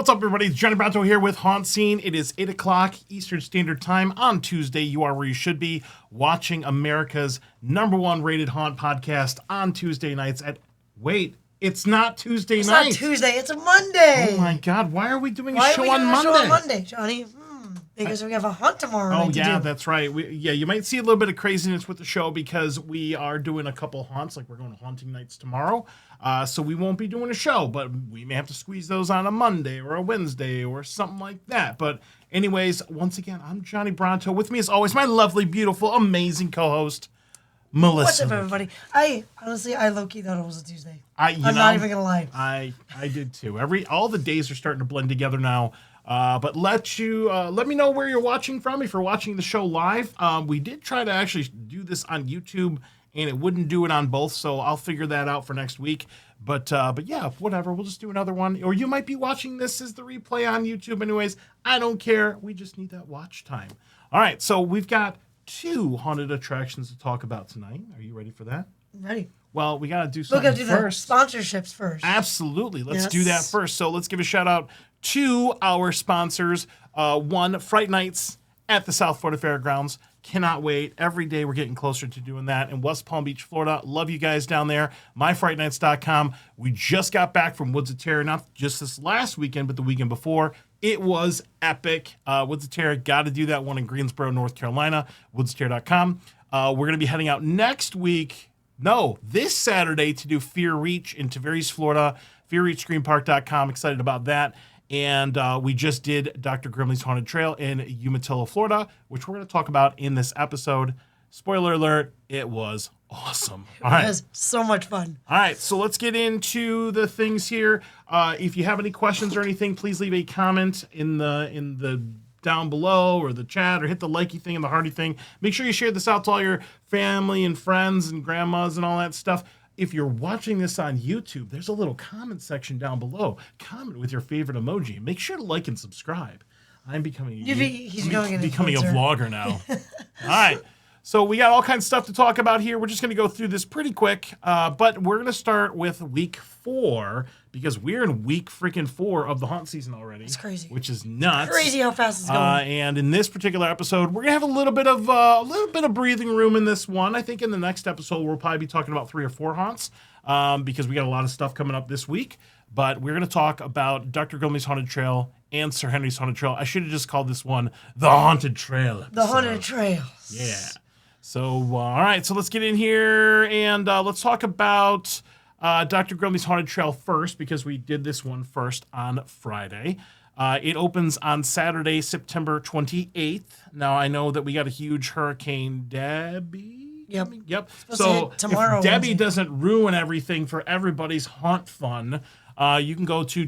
What's up, everybody? It's Johnny Bronto here with HauntScene. It is 8 o'clock Eastern Standard Time on Tuesday. You are where you should be, watching America's #1 rated haunt podcast on Tuesday nights at... Wait, it's not Tuesday night. It's not Tuesday, it's a Monday. Oh my God, why are we doing a Why show are we on doing Monday? a show on Monday, Johnny? Because we have a haunt tomorrow night to yeah, do. that's right. You might see a little bit of craziness with the show because we are doing a couple haunts, like we're going to haunting nights tomorrow. So we won't be doing a show, but we may have to squeeze those on a Monday or a Wednesday or something like that. But anyways, once again, I'm Johnny Bronto. With me as always, my lovely, beautiful, amazing co-host, Melissa. What's up, everybody? I low-key thought it was a Tuesday. I'm not not even gonna lie. I did too. All the days are starting to blend together now. But let me know where you're watching from. If you're watching the show live, we did try to actually do this on YouTube, and it wouldn't do it on both. So I'll figure that out for next week. But yeah, whatever. We'll just do another one. Or you might be watching this as the replay on YouTube, anyways. I don't care. We just need that watch time. All right. So we've got 2 haunted attractions to talk about tonight. Are you ready for that? I'm ready. Well, we got to do something We're gonna do first. the sponsorships first. Absolutely. Let's do that first. So let's give a shout out to our sponsors. One, Fright Nights at the South Florida Fairgrounds. Cannot wait. Every day we're getting closer to doing that in West Palm Beach, Florida. Love you guys down there. MyFrightNights.com. We just got back from Woods of Terror, not just this last weekend, but the weekend before. It was epic. Woods of Terror, got to do that one in Greensboro, North Carolina. WoodsofTerror.com. We're going to be heading out next week. No, this Saturday to do Fear Reach in Tavares, Florida. FearReachScreenPark.com. Excited about that. And we just did Dr. Grimley's Haunted Trail in Umatilla, Florida, which we're going to talk about in this episode. Spoiler alert, it was awesome. It was so much fun. All right, so let's get into the things here. If you have any questions or anything, please leave a comment in the down below or the chat, or hit the likey thing and the hearty thing. Make sure you share this out to all your family and friends and grandmas and all that stuff. If you're watching this on YouTube, there's a little comment section down below. Comment with your favorite emoji. Make sure to like and subscribe. I'm becoming a vlogger now. All right. So we got all kinds of stuff to talk about here. We're just going to go through this pretty quick, but we're going to start with week 4 because we're in week freaking 4 of the haunt season already. It's crazy. Which is nuts. Crazy how fast it's going. And in this particular episode, we're going to have a little bit of breathing room in this one. I think in the next episode, we'll probably be talking about 3 or 4 haunts because we got a lot of stuff coming up this week. But we're going to talk about Dr. Grimley's Haunted Trail and Sir Henry's Haunted Trail. I should have just called this one The Haunted Trail episode. The Haunted Trails. Yeah. So, all right, so let's get in here and let's talk about Dr. Grimley's Haunted Trail first because we did this one first on Friday. It opens on Saturday, September 28th. Now, I know that we got a huge Hurricane Debbie. Yep. So tomorrow, if Debbie doesn't ruin everything for everybody's haunt fun, you can go to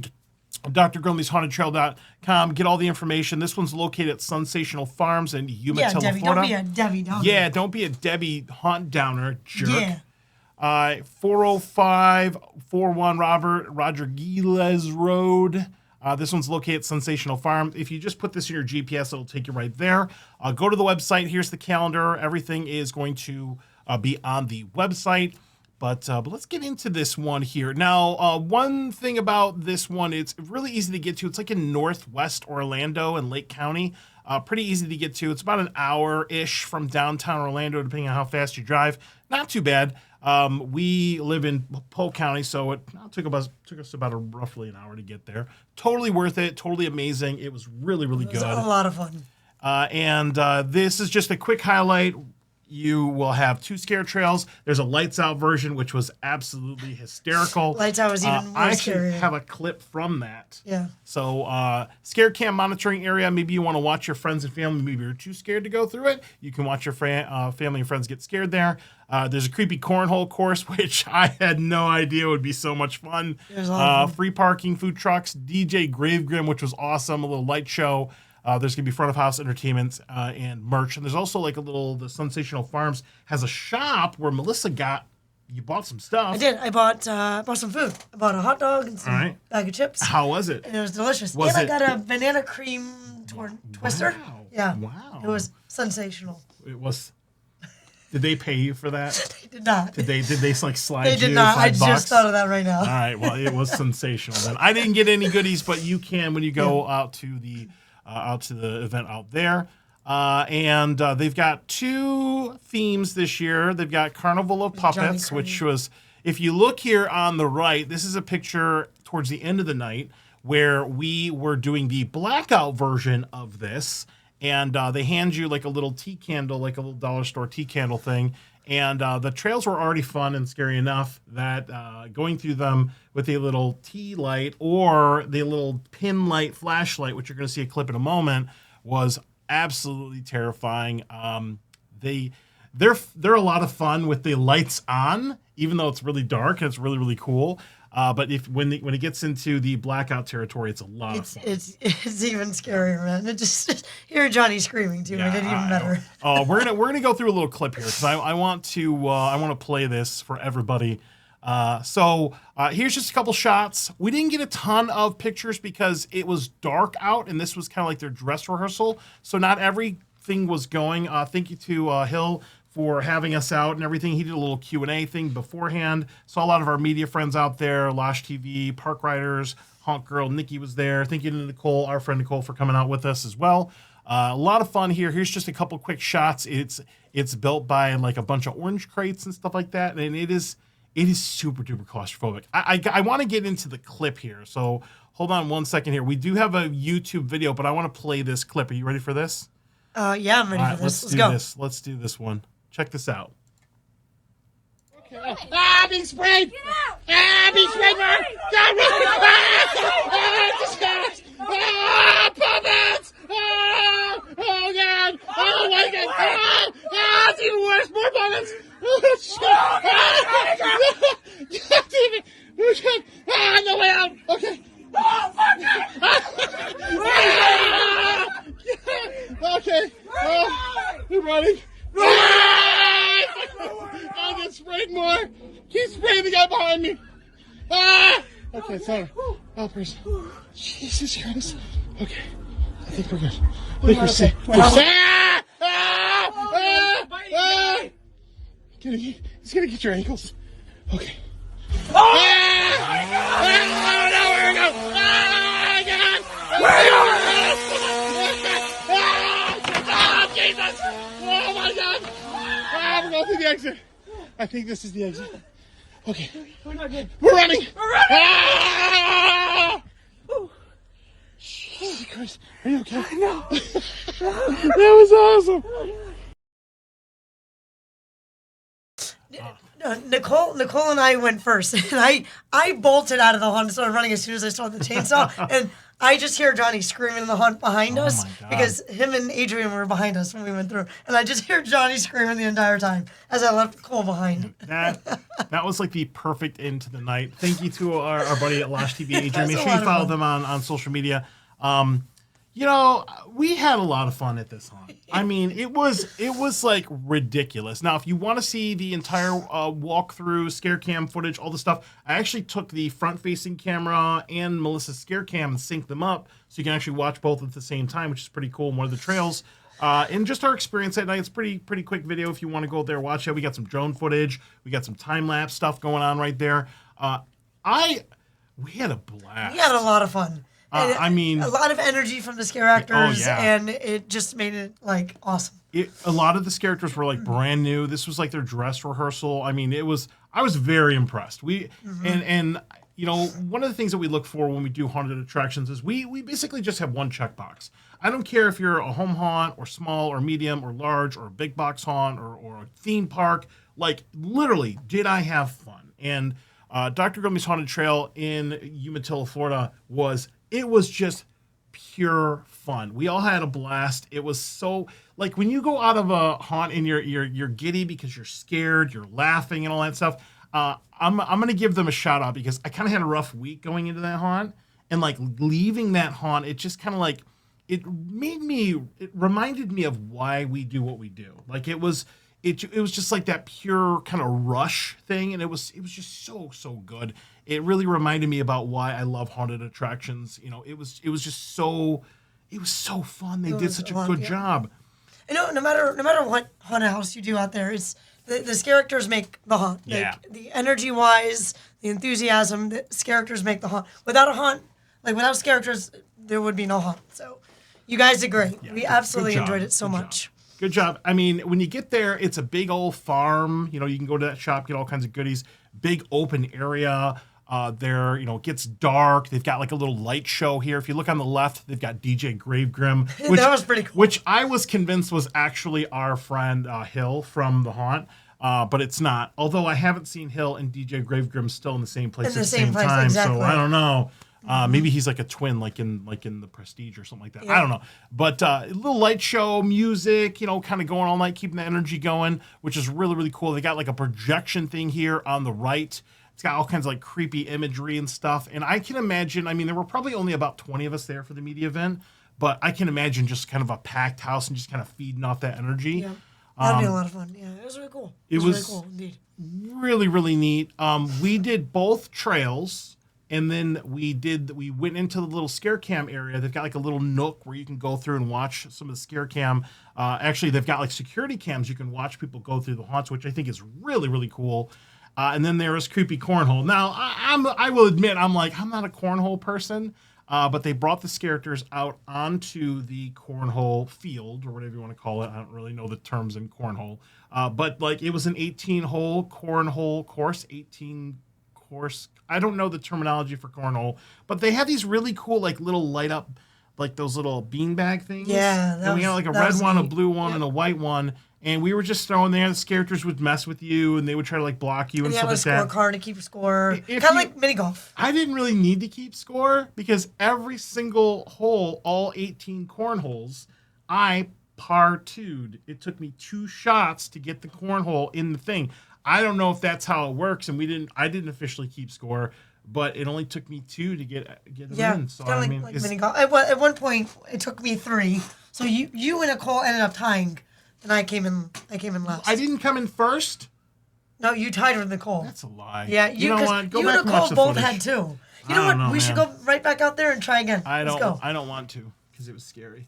drgrimleysHauntedTrail.com. Get all the information. This one's located at Sensational Farms in Umatilla, Florida. Don't be a Debbie downer. Yeah, don't be a Debbie haunt downer, jerk. Yeah. 40541 Roger Giles Road. This one's located at Sensational Farm. If you just put this in your GPS, it'll take you right there. Go to the website. Here's the calendar. Everything is going to be on the website. But let's get into this one here. Now, one thing about this one, it's really easy to get to. It's like in northwest Orlando and Lake County. Pretty easy to get to. It's about an hour-ish from downtown Orlando, depending on how fast you drive. Not too bad. We live in Polk County, so it took us about roughly an hour to get there. Totally worth it. Totally amazing. It was really, really good. It was a lot of fun. And this is just a quick highlight. You will have 2 scare trails. There's a lights out version, which was absolutely hysterical. Lights out was even more I actually scary. have a clip from that. Yeah. So scare cam monitoring area. Maybe you want to watch your friends and family. Maybe you're too scared to go through it. You can watch your family and friends get scared there. There's a creepy cornhole course, which I had no idea would be so much fun. Free parking, food trucks, DJ Gravegrim, which was awesome. A little light show. There's going to be front of house entertainment and merch. And there's also like the Sensational Farms has a shop where Melissa you bought some stuff. I did. I bought some food. I bought a hot dog and some bag of chips. How was it? And it was delicious. I got a banana cream twister. Wow. Yeah. Wow. It was sensational. It was. Did they pay you for that? They did not. Did they like slide They you did not. I $5? just thought of that right now. All right. Well, it was sensational. Then I didn't get any goodies, but you can when you go out to the event out there. And they've got 2 themes this year. They've got Carnival of Puppets, which was, if you look here on the right, this is a picture towards the end of the night where we were doing the blackout version of this. And they hand you like a little tea candle, like a little dollar store tea candle thing. And the trails were already fun and scary enough that going through them with a little tea light or the little pin light flashlight, which you're going to see a clip in a moment, was absolutely terrifying. They're a lot of fun with the lights on, even though it's really dark and it's really, really cool. But when it gets into the blackout territory, it's a lot of fun. It's even scarier, man. It just hear Johnny screaming too. Yeah, made it even better. We're gonna go through a little clip here because I want to play this for everybody. So here's just a couple shots. We didn't get a ton of pictures because it was dark out, and this was kind of like their dress rehearsal. So not everything was going. Thank you to Hill for having us out and everything. He did a little Q&A thing beforehand. Saw a lot of our media friends out there, Losh TV, Park Riders, Honk Girl, Nikki was there. Thank you to Nicole, our friend Nicole, for coming out with us as well. A lot of fun here. Here's just a couple quick shots. It's built by like a bunch of orange crates and stuff like that, and it is super duper claustrophobic. I want to get into the clip here, so hold on one second here. We do have a YouTube video, but I want to play this clip. Are you ready for this? Yeah, I'm ready for this. Let's go. Let's do this one. Check this out. Okay. Ah, being sprayed! Being sprayed, man! Disgust! Puppets! Oh, God! Oh, my God! It's even worse! More puppets! Oh, shit! God damn it! Oh, no way out! Okay. Oh, fuck it! Okay. We're running. I'll get sprayed more. Keep spraying the guy behind me. Okay, sorry. Oh, person. Jesus Christ. Okay. I think we're good. I think we're safe. He's gonna get your ankles. Okay. Oh, no, where we go? God. Jesus. Oh, my God. We're going through the exit. I think this is the exit. Okay. We're not good. We're running. Jesus Christ. Are you okay? No. That was awesome. Nicole and I went first, and I bolted out of the hunt and started running as soon as I saw the chainsaw, and I just hear Johnny screaming in the hunt behind us because him and Adrian were behind us when we went through, and I just hear Johnny screaming the entire time as I left Nicole behind. That was like the perfect end to the night. Thank you to our buddy at Losh TV, Adrian. Make sure you follow them on social media. We had a lot of fun at this hunt. I mean, it was like ridiculous. Now, if you want to see the entire walkthrough, scare cam footage, all the stuff, I actually took the front-facing camera and Melissa's scare cam and synced them up so you can actually watch both at the same time, which is pretty cool in one of the trails. And just our experience that night, it's pretty quick video if you want to go there, watch it. We got some drone footage. We got some time-lapse stuff going on right there. We had a blast. We had a lot of fun. I mean, a lot of energy from the scare actors, and it just made it like awesome. A lot of the scare actors were like brand new. This was like their dress rehearsal. I mean, I was very impressed. And one of the things that we look for when we do haunted attractions is we basically just have one checkbox. I don't care if you're a home haunt or small or medium or large or a big box haunt or a theme park. Like literally, did I have fun? And Dr. Grimley's Haunted Trail in Umatilla, Florida was just pure fun. We all had a blast. It was so like when you go out of a haunt and you're giddy because you're scared, you're laughing and all that stuff. I'm gonna give them a shout out because I kind of had a rough week going into that haunt, and like leaving that haunt, it just kind of like it reminded me of why we do what we do. Like it was just like that pure kind of rush thing, and it was just so good. It really reminded me about why I love haunted attractions. It was so fun. They did such a good job. No matter what haunted house you do out there, it's the characters make the haunt. Yeah. Like, the energy-wise, the enthusiasm, the characters make the haunt. Without a haunt, like without characters, there would be no haunt. So, you guys did great. Yeah, We absolutely good job. enjoyed it so Good much. job. Good job. I mean, when you get there, it's a big old farm. You know, you can go to that shop, get all kinds of goodies. Big open area. There, it gets dark. They've got like a little light show here. If you look on the left, they've got DJ Gravegrim, which That was pretty cool. Which I was convinced was actually our friend Hill from The Haunt. But it's not. Although I haven't seen Hill and DJ Gravegrim still in the same place In the at the same same place, time. exactly. So I don't know. Maybe he's like a twin, like in the Prestige or something like that. I don't know. But a little light show, music, kind of going all night, keeping the energy going, which is really, really cool. They got like a projection thing here on the right. It's got all kinds of like creepy imagery and stuff. And I can imagine, there were probably only about 20 of us there for the media event, but I can imagine just kind of a packed house and just kind of feeding off that energy. Yeah. That'd be a lot of fun. Yeah, it was really cool. It was really cool, indeed. Really, really neat. We did both trails, and then we went into the little scare cam area. They've got like a little nook where you can go through and watch some of the scare cam. Actually, they've got like security cams. You can watch people go through the haunts, which I think is really, really cool. And then there is creepy cornhole. Now, I will admit, I'm not a cornhole person, but they brought the characters out onto the cornhole field, or whatever you want to call it. I don't really know the terms in cornhole. But like it was an 18-hole cornhole course, 18 course. I don't know the terminology for cornhole, but they have these really cool like little light up, like those little beanbag things. Yeah, and we had like a red one, a blue one, and a white one. And we were just throwing there. The characters would mess with you, and they would try to like block you and stuff like that. You have a scorecard to keep score. If Kind of you- like mini golf. I didn't really need to keep score because every single hole, all 18 cornholes, I par-two'd. It took me 2 shots to get the cornhole in the thing. I don't know if that's how it works, and I didn't officially keep score, but it only took me 2 to get them Yeah, in. So it's kind of like mini golf. At one point, it took me 3. So you and Nicole ended up tying, and I came in last. I didn't come in first. No, you tied with Nicole. That's a lie. Yeah, you know what? Go you back and and watch Nicole the both footage. had 2. You I know what? don't know, We should man. go right back out there and try again. Let's go. I don't want to because it was scary.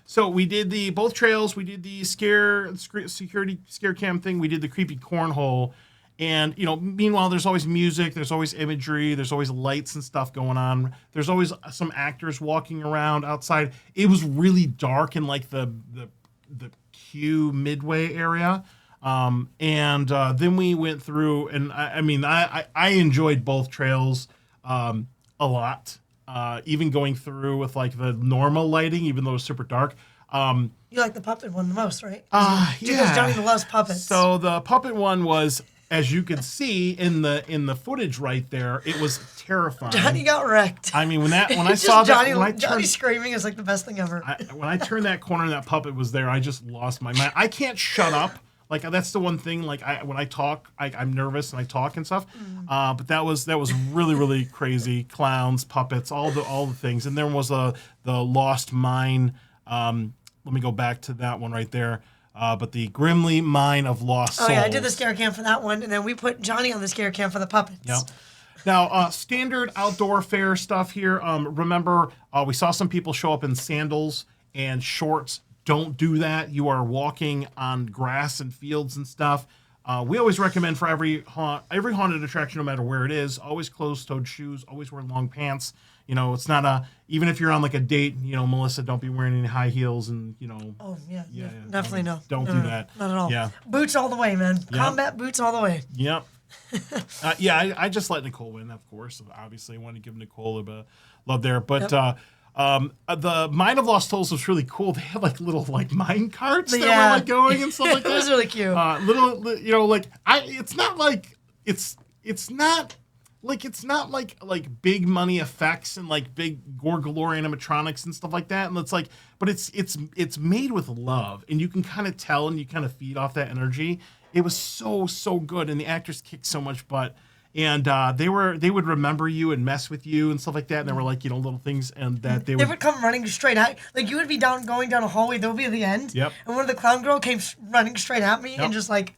So we did both trails. We did the security scare cam thing. We did the creepy cornhole. And, meanwhile, there's always music. There's always imagery. There's always lights and stuff going on. There's always some actors walking around outside. It was really dark in like the queue midway area. And then we went through, and I enjoyed both trails a lot. Even going through with like the normal lighting, even though it was super dark. You like the puppet one the most, right? Yeah. Because Johnny loves puppets. So the puppet one was, as you could see in the footage right there, it was terrifying. Johnny got wrecked. I mean, when I Just saw that, Johnny screaming is like the best thing ever. when I turned that corner and that puppet was there, I just lost my mind. I can't shut up. Like that's the one thing. Like when I talk, I'm nervous and I talk and stuff. But that was really, really crazy. Clowns, puppets, all the things. And there was the Lost Mine. Let me go back to that one right there. But the Grimley Mine of Lost Souls. Oh yeah, I did the scare cam for that one, and then we put Johnny on the scare cam for the puppets. Yep. Now, standard outdoor fair stuff here. Remember, we saw some people show up in sandals and shorts. Don't do that. You are walking on grass and fields and stuff. We always recommend for every haunted attraction, no matter where it is, always closed-toed shoes, always wear long pants. It's not even if you're on like a date, Melissa, don't be wearing any high heels and, Oh yeah, definitely no. Don't No, do no, that. Not at all. Yeah. Boots all the way, man. Combat boots all the way. Yep. I just let Nicole win, of course. Obviously, I want to give Nicole a bit of love there. But the Mine of Lost Souls was really cool. They had like little like mine carts that were like going and stuff like that. It was really cute. It's not like big money effects and like big gore galore animatronics and stuff like that. And it's like, but it's made with love, and you can kind of tell, and you kind of feed off that energy. It was so good, and the actors kicked so much butt. And they would remember you and mess with you and stuff like that. And there were like little things, and that they would come running straight at like you would be going down a hallway. They would be at the end. Yep. And one of the clown girl came running straight at me and just like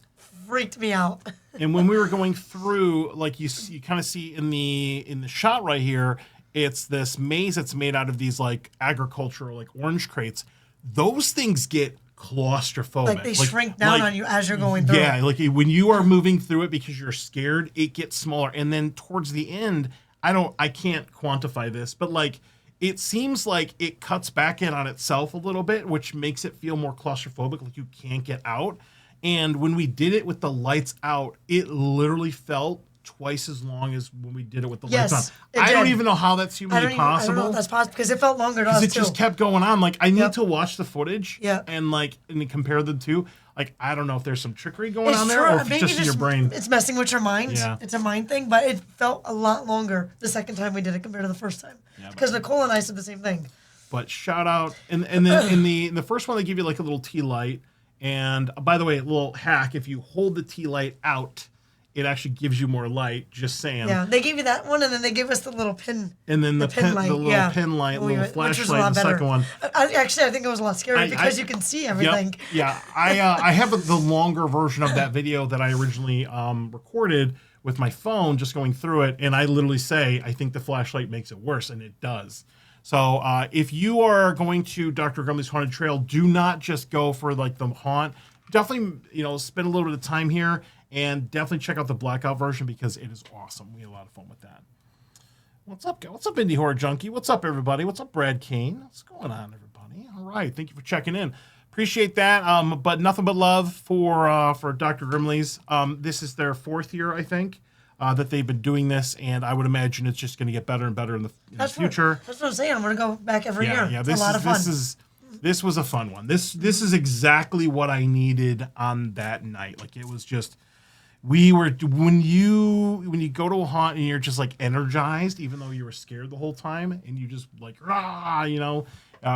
freaked me out. And when we were going through, like you kind of see in the shot right here, it's this maze that's made out of these like agricultural like orange crates. Those things get claustrophobic. Like they shrink down on you as you're going through. Yeah, like when you are moving through it because you're scared, it gets smaller. And then towards the end, I can't quantify this, but like it seems like it cuts back in on itself a little bit, which makes it feel more claustrophobic, like you can't get out. And when we did it with the lights out, it literally felt twice as long as when we did it with the lights on. I don't even know how that's humanly possible. I don't know if that's possible because it felt longer to us, too. It just kept going on. Like, I need to watch the footage and compare the two. Like, I don't know if there's some trickery going on there or if it's just in your brain. It's messing with your mind. Yeah. It's a mind thing, but it felt a lot longer the second time we did it compared to the first time. Because Nicole and I said the same thing. But shout out. And then in the first one, they give you like a little tea light. And by the way, a little hack, if you hold the tea light out, it actually gives you more light, just saying. Yeah, they gave you that one, and then they gave us the little pin. And then the pin light, the little pin light, little flashlight, the second one. I think it was a lot scarier because you can see everything. Yep, yeah, I have the longer version of that video that I originally recorded with my phone, just going through it, and I literally say, I think the flashlight makes it worse, and it does. So if you are going to Dr. Grimley's Haunted Trail, do not just go for like the haunt. Definitely, spend a little bit of time here. And definitely check out the blackout version because it is awesome. We had a lot of fun with that. What's up, guys? What's up, Indie Horror Junkie? What's up, everybody? What's up, Brad Kane? What's going on, everybody? All right. Thank you for checking in. Appreciate that. But nothing but love for Dr. Grimley's. This is their 4th year, I think, that they've been doing this. And I would imagine it's just going to get better and better in the future. That's what I'm saying. I'm going to go back every year. Yeah, it's a lot of fun. This was a fun one. This is exactly what I needed on that night. Like, it was just... when you go to a haunt and you're just like energized, even though you were scared the whole time, and you just like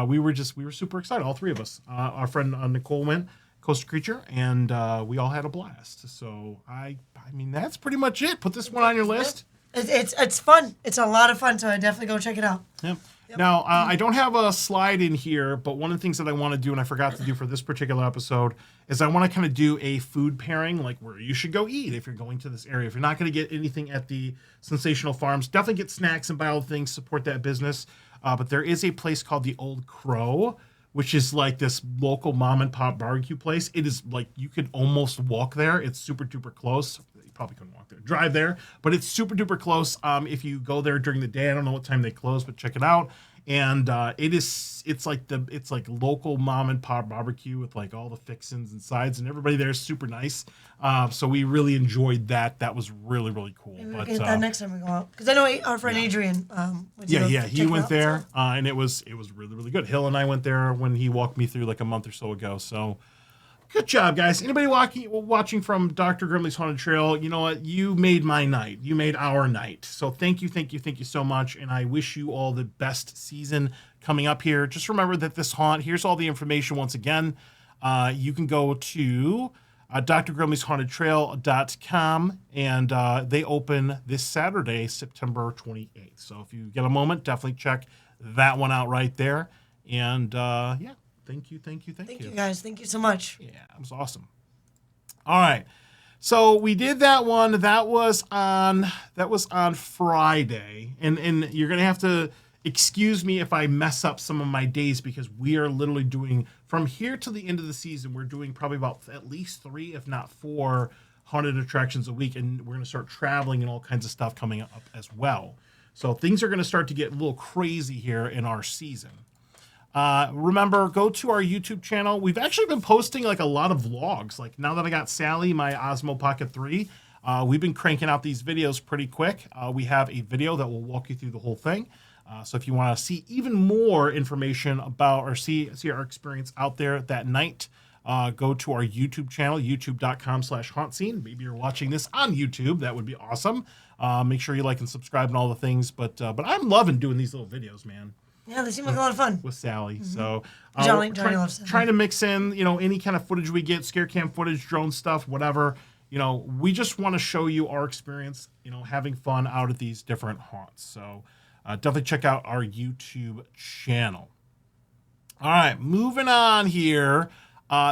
we were super excited, all three of us. Our friend Nicole went, Coastal Creature, and we all had a blast. So I mean that's pretty much it. Put this one on your list. It's fun. It's a lot of fun. So I definitely go check it out. Yep. Now, I don't have a slide in here, but one of the things that I want to do, and I forgot to do for this particular episode, is I want to kind of do a food pairing, like where you should go eat if you're going to this area. If you're not going to get anything at the Sensational Farms, definitely get snacks and buy all the things, support that business. But there is a place called the Old Crow, which is like this local mom and pop barbecue place. It is like you could almost walk there. It's super duper close. You probably couldn't walk there, drive there, but it's super duper close. If you go there during the day, I don't know what time they close, but check it out. And it's like local mom and pop barbecue with like all the fixins and sides, and everybody there is super nice. So we really enjoyed that. That was really, really cool. Maybe we'll get that next time we go out, because I know our friend Adrian. He went there, and it was really, really good. Hill and I went there when he walked me through like a month or so ago. So good job, guys. Anybody watching from Dr. Grimley's Haunted Trail, you know what? You made my night. You made our night. So thank you so much. And I wish you all the best season coming up here. Just remember that this haunt, here's all the information once again. You can go to drgrimleysHauntedTrail.com, and they open this Saturday, September 28th. So if you get a moment, definitely check that one out right there. And Thank you. Thank you, guys. Thank you so much. Yeah, it was awesome. All right. So we did that one. That was on Friday. And you're going to have to excuse me if I mess up some of my days, because we are literally doing from here to the end of the season, we're doing probably about at least 3, if not 4 haunted attractions a week, and we're going to start traveling and all kinds of stuff coming up as well. So things are going to start to get a little crazy here in our season. Remember, go to our YouTube channel. We've actually been posting like a lot of vlogs. Like now that I got Sally, my Osmo Pocket 3, we've been cranking out these videos pretty quick. We have a video that will walk you through the whole thing. So if you want to see even more information about or see our experience out there that night, go to our YouTube channel, youtube.com/HauntScene. Maybe you're watching this on YouTube. That would be awesome. Make sure you like and subscribe and all the things. But I'm loving doing these little videos, man. Yeah, they seem like a lot of fun. With Sally. Mm-hmm. So Johnny loves it. Trying to mix in, any kind of footage we get, scare cam footage, drone stuff, whatever. We just want to show you our experience, having fun out at these different haunts. So definitely check out our YouTube channel. All right, moving on here.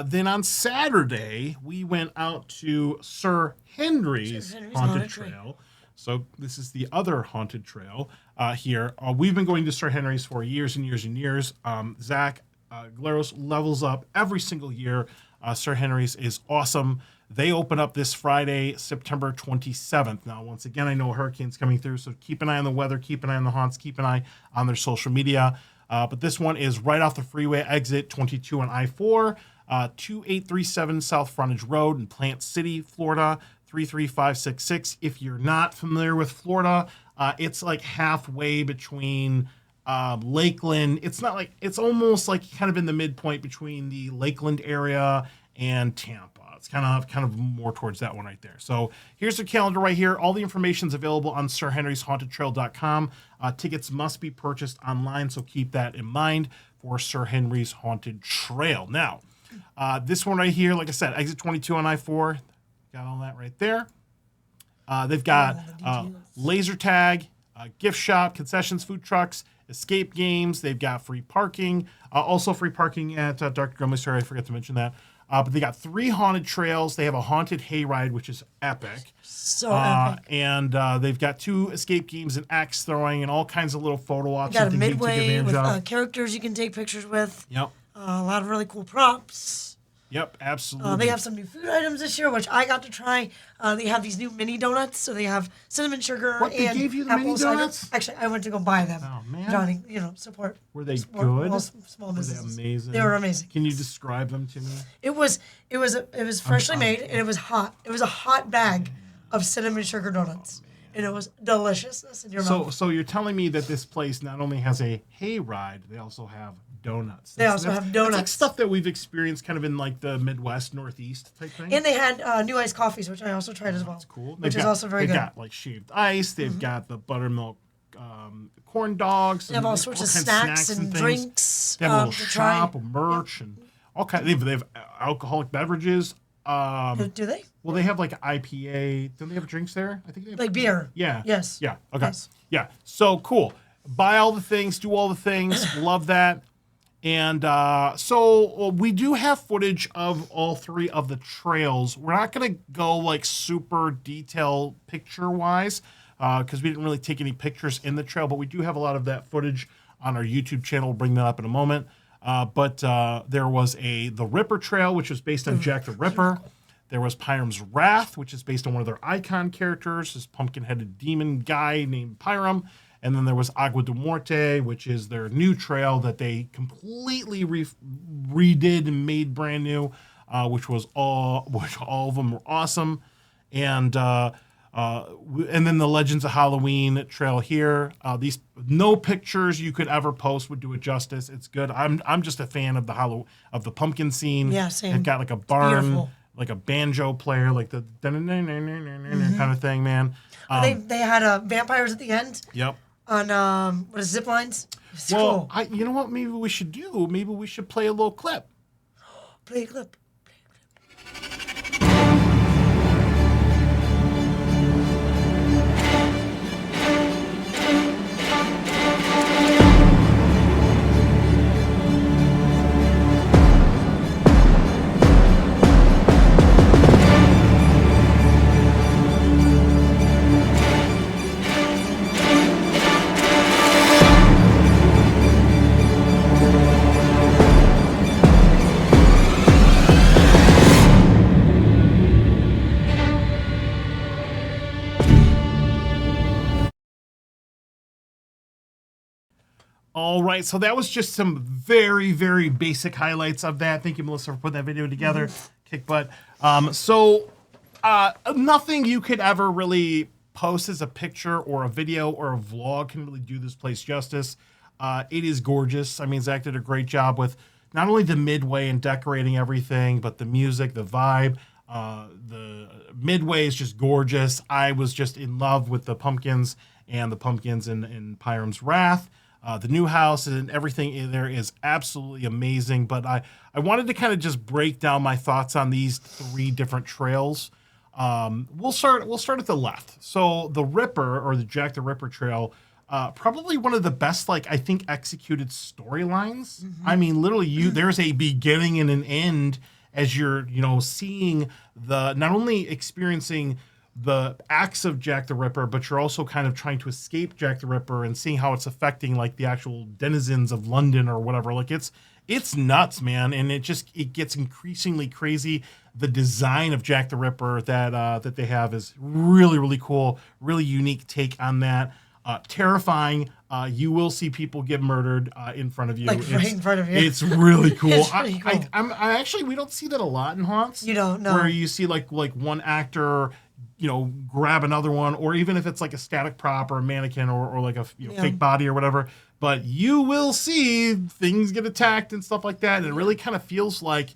Then on Saturday, we went out to Sir Henry's Haunted Trail. So this is the other haunted trail here. We've been going to Sir Henry's for years and years and years. Zach Galeros levels up every single year. Sir Henry's is awesome. They open up this Friday, September 27th. Now, once again, I know a hurricane's coming through, so keep an eye on the weather, keep an eye on the haunts, keep an eye on their social media. But this one is right off the freeway exit 22 on I-4, 2837 South Frontage Road in Plant City, Florida, 33566. If you're not familiar with Florida, it's like halfway between Lakeland. It's almost like kind of in the midpoint between the Lakeland area and Tampa. It's kind of more towards that one right there. So here's the calendar right here. All the information is available on SirHenry'sHauntedTrail.com. Tickets must be purchased online, so keep that in mind for Sir Henry's Haunted Trail. Now, this one right here, like I said, exit 22 on I-4. Got all that right there. They've got laser tag, gift shop, concessions, food trucks, escape games. They've got free parking. Also free parking at Dr. Grimley. Sorry, I forgot to mention that. But they got 3 haunted trails. They have a haunted hayride, which is epic. So epic. And they've got 2 escape games and axe throwing and all kinds of little photo ops. Got a and things you can take midway advantage with of. characters you can take pictures with. Yep. A lot of really cool props. Yep, absolutely. They have some new food items this year, which I got to try. They have these new mini donuts, so they have cinnamon sugar What, they and gave you the apple mini cider. donuts? Actually, I went to go buy them. Oh, man. Johnny, support. Were they support good? Small Were they businesses. amazing? They were amazing. Can you describe them to me? It was freshly made and it was hot. It was a hot bag of cinnamon sugar donuts, and it was deliciousness in your mouth. So you're telling me that this place not only has a hayride, they also have donuts. They also have donuts. That's like stuff that we've experienced kind of in like the Midwest, Northeast type thing. And they had new iced coffees, which I also tried as well. That's cool. Which is also very good. They've got like shaved ice. They've got the buttermilk corn dogs. They have all sorts of snacks and things. drinks. They have a little to try. shop of merch and all kinds. They have alcoholic beverages. Do they? Well, they have like IPA. Don't they have drinks there? I think they have Like beer. Yeah. Yes. Yeah. Okay. Yes. Yeah. So cool. Buy all the things. Do all the things. Love that. And so we do have footage of all 3 of the trails. We're not going to go like super detailed picture-wise because we didn't really take any pictures in the trail, but we do have a lot of that footage on our YouTube channel. We'll bring that up in a moment. But there was the Ripper Trail, which was based on Jack the Ripper. There was Pyram's Wrath, which is based on one of their icon characters, this pumpkin-headed demon guy named Pyram. And then there was Agua de Muerte, which is their new trail that they completely redid and made brand new, which all of them were awesome. And then the Legends of Halloween trail here. These no pictures you could ever post would do it justice. It's good. I'm just a fan of the pumpkin scene. Yeah, same. They've got like a barn, beautiful. like a banjo player, like the kind of thing, man. They had vampires at the end. Yep. On zip lines. It's Well, cool. you know what? Maybe we should do. Maybe we should play a little clip. Play a clip. All right, so that was just some very, very basic highlights of that. Thank you, Melissa, for putting that video together. Kick butt. Nothing you could ever really post as a picture or a video or a vlog can really do this place justice. It is gorgeous. I mean, Zach did a great job with not only the midway and decorating everything, but the music, the vibe. The midway is just gorgeous. I was just in love with the pumpkins and the pumpkins in Pyram's Wrath. The new house and everything in there is absolutely amazing. But I wanted to kind of just break down my thoughts on these 3 different trails. We'll start at the left. So the Ripper, or the Jack the Ripper trail, probably one of the best, like, I think, executed storylines. I mean, literally, there's a beginning and an end as you're, seeing not only experiencing the acts of Jack the Ripper, but you're also kind of trying to escape Jack the Ripper and seeing how it's affecting like the actual denizens of London or whatever. Like it's It's nuts, man, and it gets increasingly crazy. The design of Jack the Ripper that they have is really, really cool, really unique take on that. Terrifying. You will see people get murdered in front of you. Like right in front of you. It's really cool. It's pretty cool. I actually, we don't see that a lot in haunts. You don't know. Where you see like one actor, grab another one, or even if it's like a static prop or a mannequin or like a fake body or whatever. But you will see things get attacked and stuff like that, and it really kind of feels like.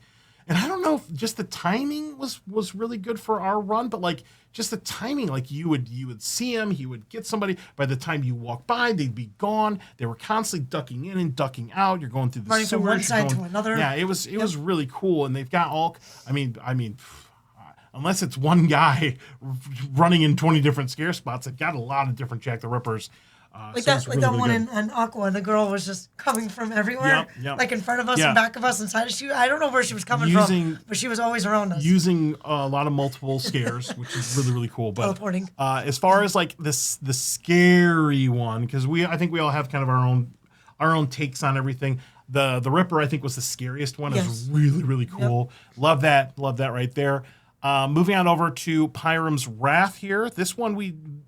And I don't know if just the timing was really good for our run, but like just the timing, like you would see him, he would get somebody. By the time you walk by, they'd be gone. They were constantly ducking in and ducking out. You're going through the running sewers, from one side to another. Yeah, it was really cool, and they've got all. I mean, unless it's one guy running in 20 different scare spots, they've got a lot of different Jack the Rippers. Like that one in Aqua, the girl was just coming from everywhere, like in front of us and back of us, inside of us. I don't know where she was coming from, but she was always around us. Using a lot of multiple scares, which is really, really cool. But teleporting. As far as like the scary one, because I think we all have kind of our own takes on everything. The Ripper, I think, was the scariest one. Yes. It was really, really cool. Yep. Love that right there. Moving on over to Pyram's Wrath here. This one,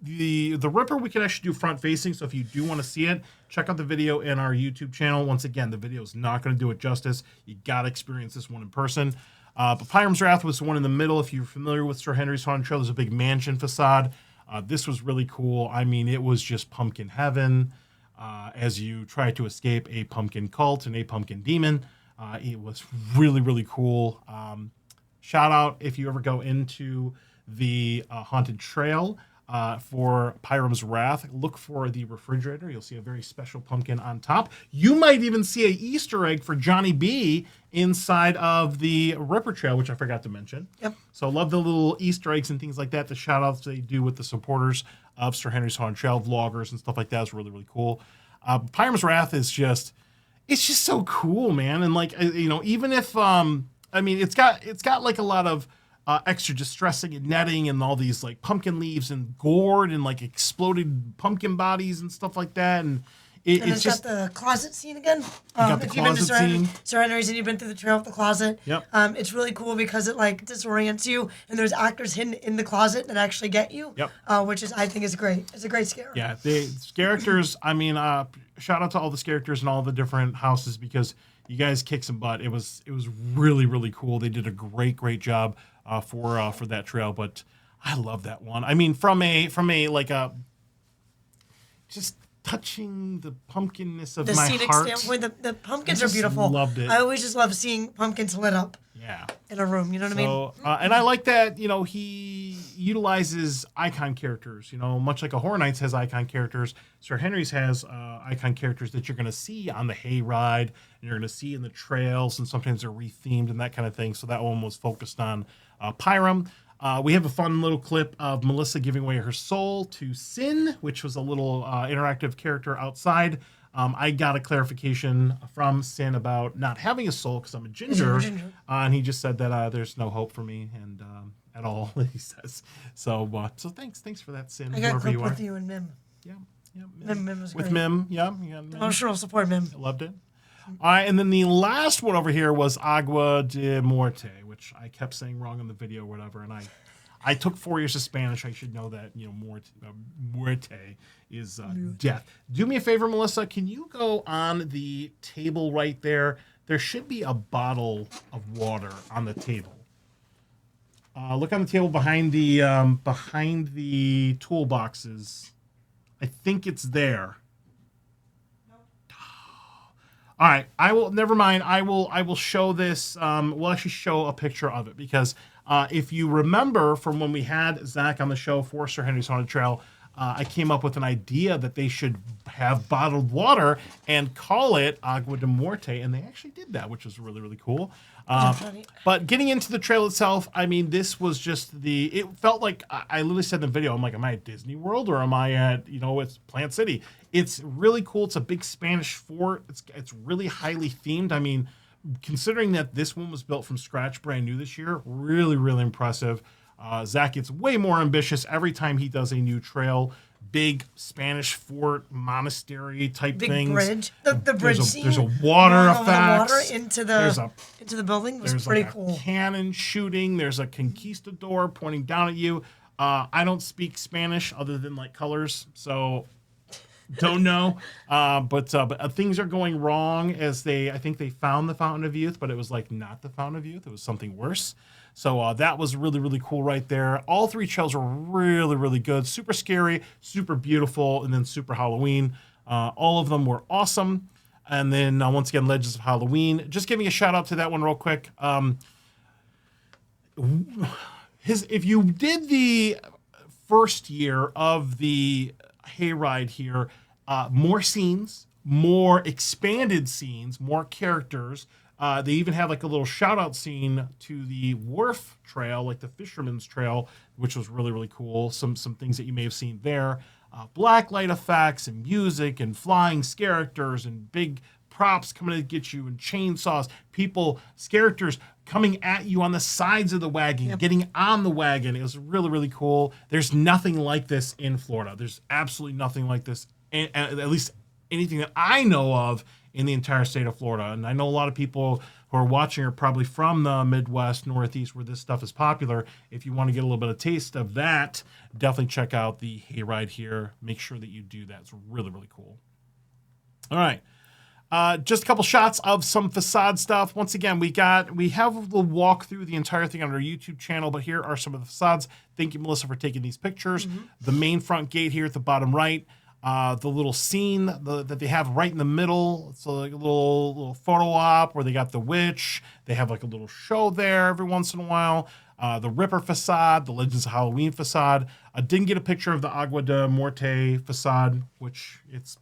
the Ripper, we can actually do front facing. So if you do want to see it, check out the video in our YouTube channel. Once again, the video is not going to do it justice. You got to experience this one in person. But Pyram's Wrath was the one in the middle. If you're familiar with Sir Henry's Haunted Trail, there's a big mansion facade. This was really cool. I mean, it was just pumpkin heaven as you try to escape a pumpkin cult and a pumpkin demon. It was really, really cool. Shout out if you ever go into the Haunted Trail for Pyram's Wrath. Look for the refrigerator. You'll see a very special pumpkin on top. You might even see an Easter egg for Johnny B inside of the Ripper Trail, which I forgot to mention. Yep. So love the little Easter eggs and things like that. The shout outs they do with the supporters of Sir Henry's Haunted Trail, vloggers and stuff like that is really, really cool. Pyram's Wrath is just so cool, man. And like, even if, I mean, it's got like a lot of extra distressing and netting and all these like pumpkin leaves and gourd and like exploded pumpkin bodies and stuff like that. And it's got the closet scene again. If you've been to Sir Henry's and you've been through the trail with the closet, it's really cool because it like disorients you and there's actors hidden in the closet that actually get you. Which I think is great. It's a great scare. Yeah, the characters. I mean, shout out to all the characters and all the different houses because you guys kick some butt. It was really, really cool. They did a great job for that trail. But I love that one. I mean, from a like a just touching the pumpkinness of my scenic heart. Standpoint, the pumpkins are beautiful. Loved it. I always just love seeing pumpkins lit up. Yeah. In a room, you know what I mean? And I like that, he utilizes icon characters, much like a Horror Nights has icon characters. Sir Henry's has icon characters that you're going to see on the hayride, and you're going to see in the trails, and sometimes they're rethemed and that kind of thing. So that one was focused on Pyram. We have a fun little clip of Melissa giving away her soul to Sin, which was a little interactive character outside. I got a clarification from Sin about not having a soul because I'm a ginger. And he just said that there's no hope for me and at all, he says. So thanks for that, Sin. I got a clip with you and Mim. Yeah. Mim was great. With Mim, yeah. Mim. Emotional support, Mim. Loved it. All right, and then the last one over here was Agua de Muerte, which I kept saying wrong in the video or whatever, and I took 4 years of Spanish. I should know that, muerte is death. Do me a favor, Melissa. Can you go on the table right there? There should be a bottle of water on the table. Look on the table behind the toolboxes. I think it's there. All right, never mind. I will show this. We'll actually show a picture of it because if you remember from when we had Zach on the show for Sir Henry's Haunted Trail, I came up with an idea that they should have bottled water and call it Agua de Muerte, and they actually did that, which was really, really cool. But getting into the trail itself, I mean, this was just it felt like, I literally said in the video, I'm like, am I at Disney World or am I at, it's Plant City? It's really cool. It's a big Spanish fort. It's really highly themed. I mean, considering that this one was built from scratch, brand new this year, really, really impressive. Zach gets way more ambitious every time he does a new trail. big Spanish fort monastery type Big things. bridge. The bridge scene. There's a water going over effect. The water into the building was pretty cool. Cannon shooting. There's a conquistador pointing down at you. I don't speak Spanish other than like colors, so don't know. But things are going wrong as I think they found the Fountain of Youth, but it was like not the Fountain of Youth. It was something worse. So that was really, really cool right there. All three trails were really, really good. Super scary, super beautiful, and then super Halloween. All of them were awesome. And then once again, Legends of Halloween. Just giving a shout out to that one real quick. If you did the first year of the hayride here, more scenes, more expanded scenes, more characters. They even had like a little shout out scene to the wharf trail, like the fisherman's trail, which was really, really cool. Some things that you may have seen there. Black light effects and music and flying characters and big props coming to get you and chainsaws, characters coming at you on the sides of the wagon, getting on the wagon. It was really, really cool. There's nothing like this in Florida. There's absolutely nothing like this, at least anything that I know of in the entire state of Florida. And I know a lot of people who are watching are probably from the Midwest, Northeast, where this stuff is popular. If you want to get a little bit of taste of that, definitely check out the hayride here. Make sure that you do that. It's really, really cool. All right. Just a couple shots of some facade stuff. Once again, we have the walk through the entire thing on our YouTube channel, but here are some of the facades. Thank you, Melissa, for taking these pictures. Mm-hmm. The main front gate here at the bottom right. The little scene that they have right in the middle. It's like a little photo op where they got the witch. They have like a little show there every once in a while. The Ripper facade, the Legends of Halloween facade. I didn't get a picture of the Agua de Muerte facade, which it's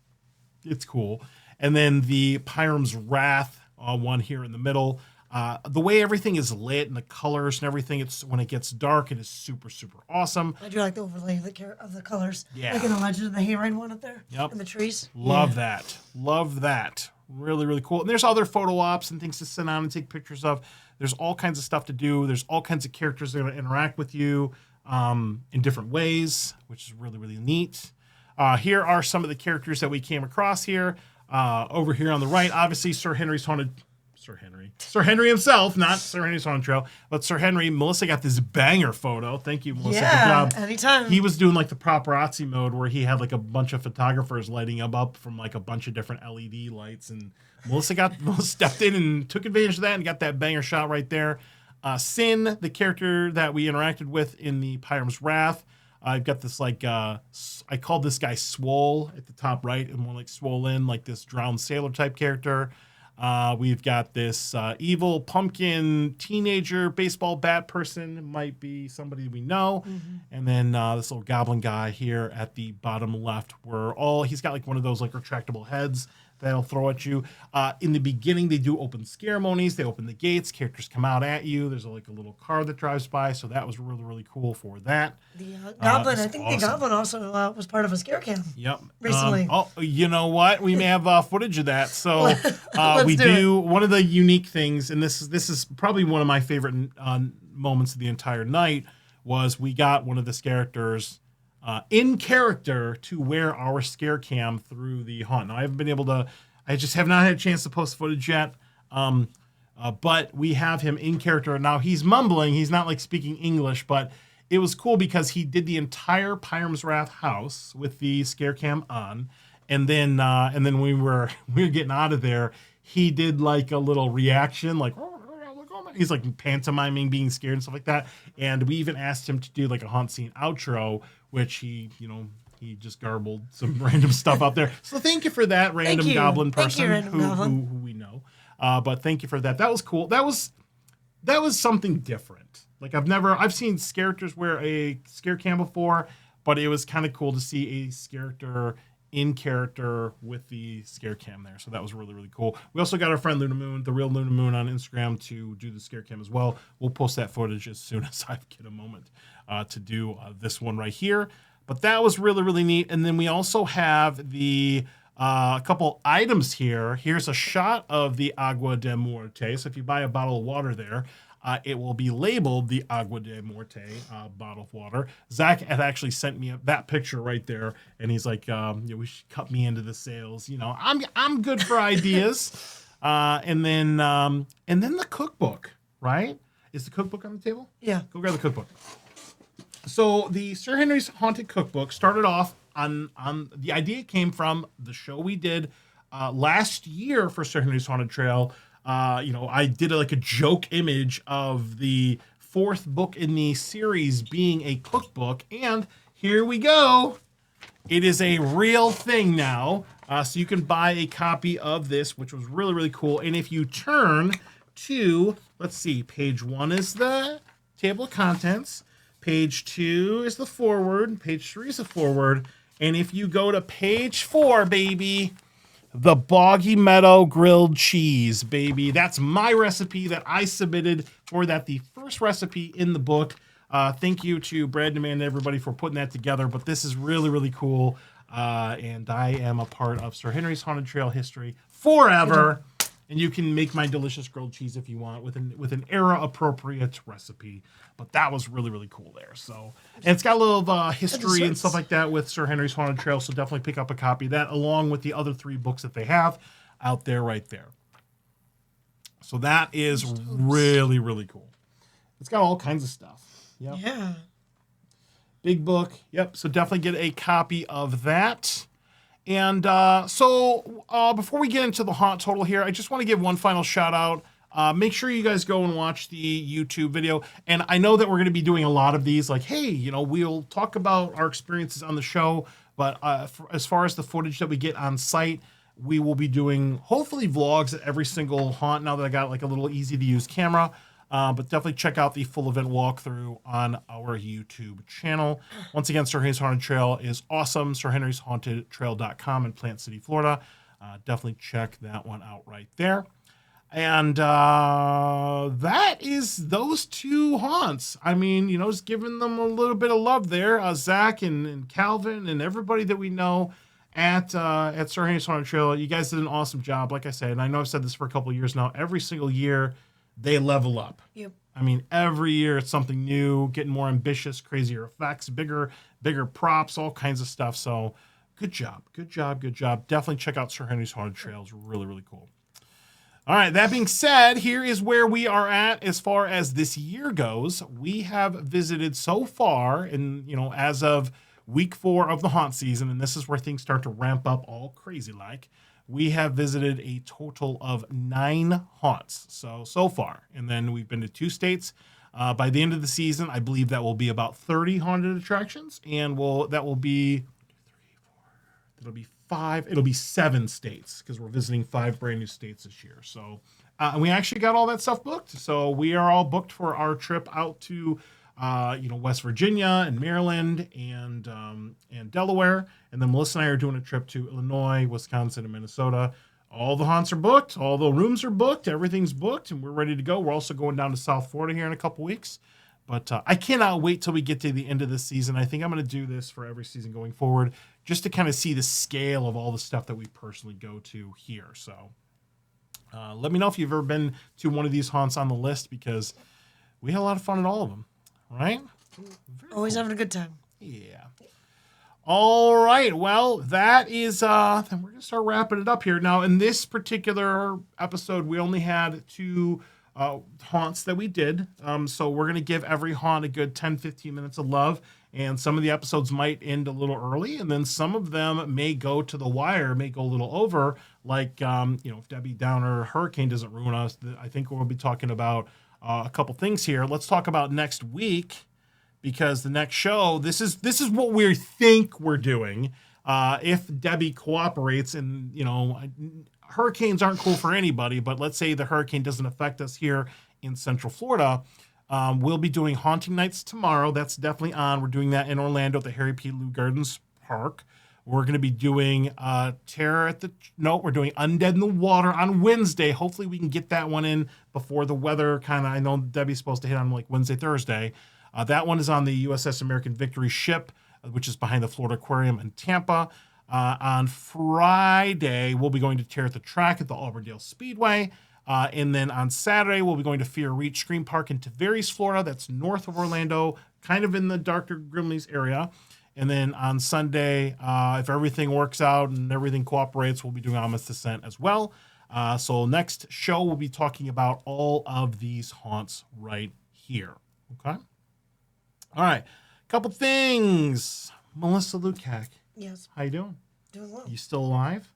cool. And then the Pyram's Wrath one here in the middle. The way everything is lit and the colors and everything, when it gets dark, it is super, super awesome. I do like the overlay of the colors. Yeah. Like in the Legend of the Hayride one up there. Yep. And the trees. Love that. Love that. Really, really cool. And there's other photo ops and things to sit down and take pictures of. There's all kinds of stuff to do. There's all kinds of characters that are going to interact with you in different ways, which is really, really neat. Here are some of the characters that we came across here. Over here on the right, obviously Sir Henry himself, not Sir Henry's Haunted Trail, but Sir Henry. Melissa got this banger photo. Thank you, Melissa. Yeah, good job. Anytime. He was doing like the paparazzi mode where he had like a bunch of photographers lighting him up from like a bunch of different LED lights, and Melissa stepped in and took advantage of that and got that banger shot right there. Sin, the character that we interacted with in the Pyram's Wrath. I've got this like I called this guy Swole at the top right, and more like swollen, like this drowned sailor type character. We've got this evil pumpkin teenager baseball bat person, might be somebody we know. Mm-hmm. And then this little goblin guy here at the bottom left, he's got like one of those like retractable heads that'll throw at you. In the beginning, they do open ceremonies. They open the gates. Characters come out at you. There's like a little car that drives by. So that was really, really cool for that. The goblin, I think awesome. The goblin also was part of a scare cam. Yep. Recently. You know what? We may have footage of that. So we do. One of the unique things, and this is probably one of my favorite moments of the entire night, was we got one of the characters in character to wear our scare cam through the haunt. Now, I just have not had a chance to post footage yet, but we have him in character. Now, he's mumbling. He's not like speaking English, but it was cool because he did the entire Pyram's Wrath house with the scare cam on. And then when we were getting out of there, he did like a little reaction, like, he's like pantomiming being scared and stuff like that. And we even asked him to do like a HauntScene outro, which he just garbled some random stuff out there. So thank you for that, random goblin person who we know. But thank you for that. That was cool. That was something different. Like I've seen characters wear a scare cam before, but it was kind of cool to see a character in character with the scare cam there. So that was really, really cool. We also got our friend Luna Moon, the real Luna Moon, on Instagram to do the scare cam as well. We'll post that footage as soon as I get a moment to do this one right here. But that was really, really neat. And then we also have a couple items here. Here's a shot of the Agua de Muerte. So if you buy a bottle of water there, it will be labeled the Agua de Muerte bottle of water. Zach had actually sent me that picture right there, and he's like, we should cut me into the sales. I'm good for ideas. And then the cookbook, right? Is the cookbook on the table? Yeah. Go grab the cookbook. So the Sir Henry's Haunted Cookbook started off on the idea came from the show we did last year for Sir Henry's Haunted Trail. I did a joke image of the 4th book in the series being a cookbook, and here we go. It is a real thing now. So you can buy a copy of this, which was really, really cool. And if you turn to, let's see, page 1 is the table of contents. Page 2 is the foreword. Page 3 is the foreword. And if you go to page 4, baby, the Boggy Meadow grilled cheese, baby. That's my recipe that I submitted for that, the first recipe in the book. Thank you to Brad and Amanda, everybody, for putting that together. But this is really, really cool. And I am a part of Sir Henry's Haunted Trail history forever. And you can make my delicious grilled cheese if you want with an era-appropriate recipe. But that was really, really cool there. So, and it's got a little history and stuff like that with Sir Henry's Haunted Trail. So definitely pick up a copy of that along with the other 3 books that they have out there right there. So that is really, really cool. It's got all kinds of stuff. Yep. Yeah. Big book. Yep. So definitely get a copy of that. And so before we get into the haunt total here, I just want to give one final shout out. Make sure you guys go and watch the YouTube video. And I know that we're going to be doing a lot of these, like, hey, we'll talk about our experiences on the show. But as far as the footage that we get on site, we will be doing hopefully vlogs at every single haunt now that I got a little easy to use camera. But definitely check out the full event walkthrough on our YouTube channel. Once again, Sir Henry's Haunted Trail is awesome. SirHenry'sHauntedTrail.com in Plant City, Florida. Definitely check that one out right there. And that is those 2 haunts. I mean, just giving them a little bit of love there. Zach and Calvin and everybody that we know at Sir Henry's Haunted Trail. You guys did an awesome job, like I said. And I know I've said this for a couple of years now. Every single year, they level up. Yep. I mean, every year it's something new, getting more ambitious, crazier effects, bigger props, all kinds of stuff. So good job. Definitely check out Sir Henry's Haunted Trail. It's really, really cool. All right, that being said, here is where we are at as far as this year goes. We have visited so far, and as of week 4 of the haunt season, and this is where things start to ramp up all crazy like. We have visited a total of 9 haunts so far. And then we've been to 2 states. By the end of the season, I believe that will be about 30 haunted attractions. And it'll be 7 states because we're visiting 5 brand new states this year. So and we actually got all that stuff booked. So we are all booked for our trip out to West Virginia and Maryland and Delaware. And then Melissa and I are doing a trip to Illinois, Wisconsin, and Minnesota. All the haunts are booked. All the rooms are booked. Everything's booked, and we're ready to go. We're also going down to South Florida here in a couple weeks. But I cannot wait till we get to the end of this season. I think I'm going to do this for every season going forward just to kind of see the scale of all the stuff that we personally go to here. So let me know if you've ever been to one of these haunts on the list because we had a lot of fun at all of them. Right? Always having a good time. Yeah. All right. Well, that is, then we're going to start wrapping it up here. Now, in this particular episode, we only had 2 haunts that we did. So we're going to give every haunt a good 10, 15 minutes of love. And some of the episodes might end a little early. And then some of them may go to the wire, may go a little over. Like, if Debbie Downer Hurricane doesn't ruin us, I think we'll be talking about a couple things here. Let's talk about next week. Because the next show, this is what we think we're doing. If Debbie cooperates, and hurricanes aren't cool for anybody, but let's say the hurricane doesn't affect us here in Central Florida, we'll be doing Haunting Nights tomorrow. That's definitely on. We're doing that in Orlando at the Harry P. Lou Gardens Park. We're going to be doing we're doing Undead in the Water on Wednesday. Hopefully we can get that one in before the weather I know Debbie's supposed to hit on Wednesday, Thursday. That one is on the USS American Victory ship, which is behind the Florida Aquarium in Tampa. On Friday, we'll be going to Tear at the Track at the Auburndale Speedway. And then on Saturday, we'll be going to Fear Reach Scream Park in Tavares, Florida. That's north of Orlando, kind of in the Dr. Grimley's area. And then on Sunday, if everything works out and everything cooperates, we'll be doing Ominous Descent as well. So next show, we'll be talking about all of these haunts right here. Okay? All right. Couple things. Melissa Lukac. Yes. How you doing? Doing well. You still alive?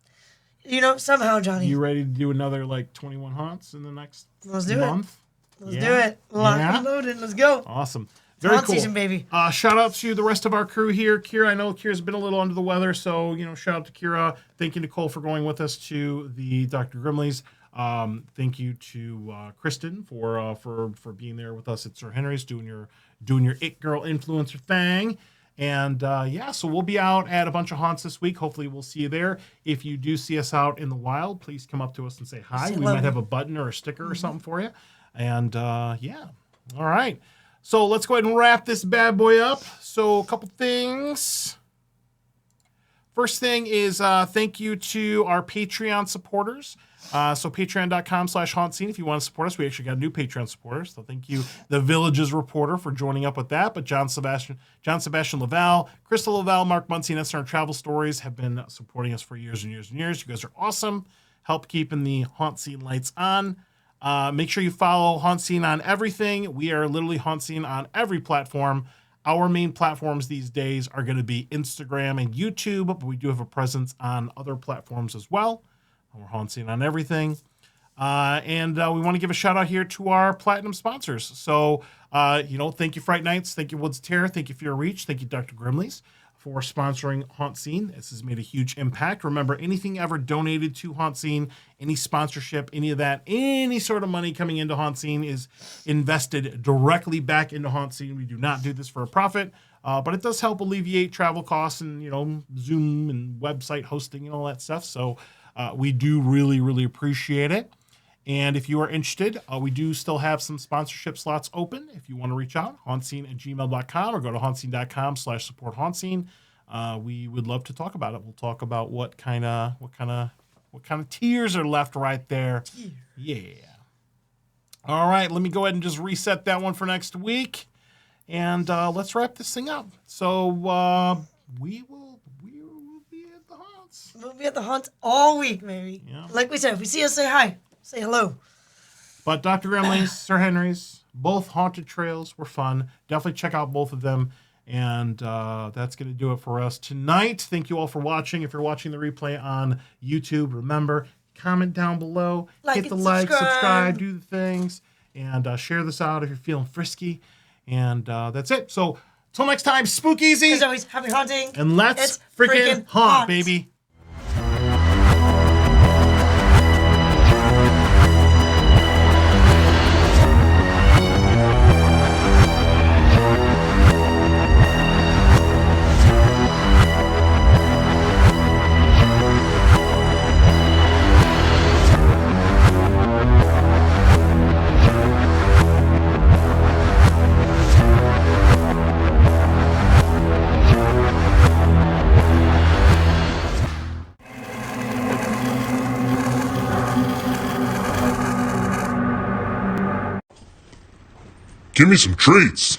Somehow, Johnny. You ready to do another 21 haunts in the next Let's do month? Let's do it. Lock and loaded. Let's go. Awesome. Very Haunt cool. season, baby. Shout out to the rest of our crew here. Kira, I know Kira's been a little under the weather, so shout out to Kira. Thank you, Nicole, for going with us to the Dr. Grimleys. Thank you to Kristen for being there with us at Sir Henry's, doing your It Girl influencer thing. And so we'll be out at a bunch of haunts this week. Hopefully we'll see you there. If you do see us out in the wild, please come up to us and say hi. We might have a button or a sticker or something for you. And all right. So let's go ahead and wrap this bad boy up. So a couple things. First thing is thank you to our Patreon supporters. So patreon.com/HauntScene if you want to support us. We actually got a new Patreon supporter. So thank you, The Villages Reporter, for joining up with that. But John Sebastian Laval, Crystal Laval, Mark Muncie, and SNR Travel Stories have been supporting us for years and years and years. You guys are awesome. Help keeping the HauntScene lights on. Make sure you follow HauntScene on everything. We are literally HauntScene on every platform. Our main platforms these days are going to be Instagram and YouTube, but we do have a presence on other platforms as well. We're HauntScene on everything. And we want to give a shout out here to our platinum sponsors. So, thank you, Fright Nights. Thank you, Woods of Terror. Thank you, Fear Reach. Thank you, Dr. Grimley's, for sponsoring HauntScene. This has made a huge impact. Remember, anything ever donated to HauntScene, any sponsorship, any of that, any sort of money coming into HauntScene is invested directly back into HauntScene. We do not do this for a profit, but it does help alleviate travel costs and, Zoom and website hosting and all that stuff. So we do really, really appreciate it. And if you are interested, we do still have some sponsorship slots open. If you want to reach out, hauntscene@gmail.com or go to hauntscene.com/support-hauntscene. We would love to talk about it. We'll talk about what kind of tiers are left right there. Yeah. All right, let me go ahead and just reset that one for next week, and let's wrap this thing up. So we will be at the haunts. We'll be at the haunts all week, maybe. Yeah. Like we said, if we see us, say hi. Say hello. But Dr. Grimley's, Sir Henry's, both haunted trails were fun. Definitely check out both of them. And that's going to do it for us tonight. Thank you all for watching. If you're watching the replay on YouTube, remember, comment down below. Hit the like, subscribe, do the things. And share this out if you're feeling frisky. And that's it. So, till next time, spook easy. As always, happy haunting. And let's freaking haunt, baby. Give me some treats.